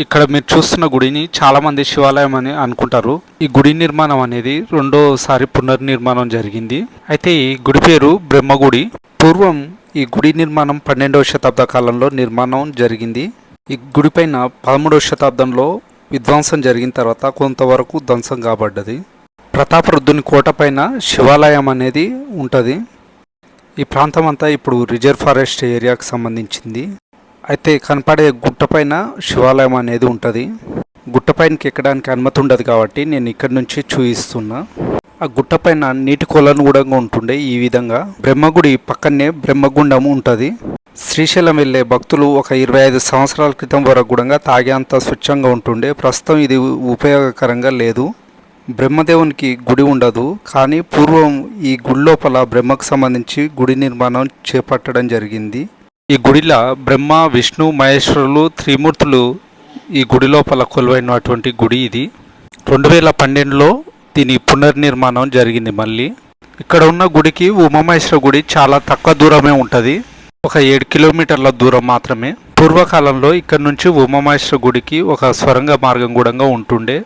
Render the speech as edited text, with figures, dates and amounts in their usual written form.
ఇక్కడ మీరు చూస్తున్న గుడిని చాలా మంది శివాలయం అని అనుకుంటారు. ఈ గుడి నిర్మాణం అనేది రెండోసారి పునర్నిర్మాణం జరిగింది. అయితే ఈ గుడి పేరు బ్రహ్మగుడి. పూర్వం ఈ గుడి నిర్మాణం 12వ శతాబ్ద కాలంలో నిర్మాణం జరిగింది. ఈ గుడి పైన 13వ శతాబ్దంలో విధ్వంసం జరిగిన తర్వాత కొంతవరకు ధ్వంసం కాబడ్డది. ప్రతాపరుద్రుని కోట పైన శివాలయం అనేది ఉంటుంది. ఈ ప్రాంతం అంతా ఇప్పుడు రిజర్వ్ ఫారెస్ట్ ఏరియాకు సంబంధించింది. అయితే కనపడే గుట్టపైన శివాలయం అనేది ఉంటుంది. గుట్టపైనకి ఎక్కడానికి అనుమతి ఉండదు కాబట్టి నేను ఇక్కడి నుంచి చూపిస్తున్నా. ఆ గుట్టపైన నీటి కొలను కూడా ఉంటుండే. ఈ విధంగా బ్రహ్మగుడి పక్కనే బ్రహ్మగుండం ఉంటుంది. శ్రీశైలం వెళ్ళే భక్తులు ఒక 25 సంవత్సరాల క్రితం వరకు కూడా తాగేంత స్వచ్ఛంగా ఉంటుండే. ప్రస్తుతం ఇది ఉపయోగకరంగా లేదు. బ్రహ్మదేవునికి గుడి ఉండదు, కానీ పూర్వం ఈ గుడి లోపల బ్రహ్మకు సంబంధించి గుడి నిర్మాణం చేపట్టడం జరిగింది. ఈ గుడిలో బ్రహ్మ, విష్ణు, మహేశ్వరులు త్రిమూర్తులు ఈ గుడి లోపల కొలువైనటువంటి గుడి ఇది. 2012లో దీని పునర్నిర్మాణం జరిగింది. మళ్ళీ ఇక్కడ ఉన్న గుడికి ఉమామహేశ్వర గుడి చాలా తక్కువ దూరమే ఉంటుంది. ఒక 7 కిలోమీటర్ల దూరం మాత్రమే. పూర్వకాలంలో ఇక్కడ నుంచి ఉమామహేశ్వర గుడికి ఒక స్వరంగ మార్గం కూడా ఉంటుండే.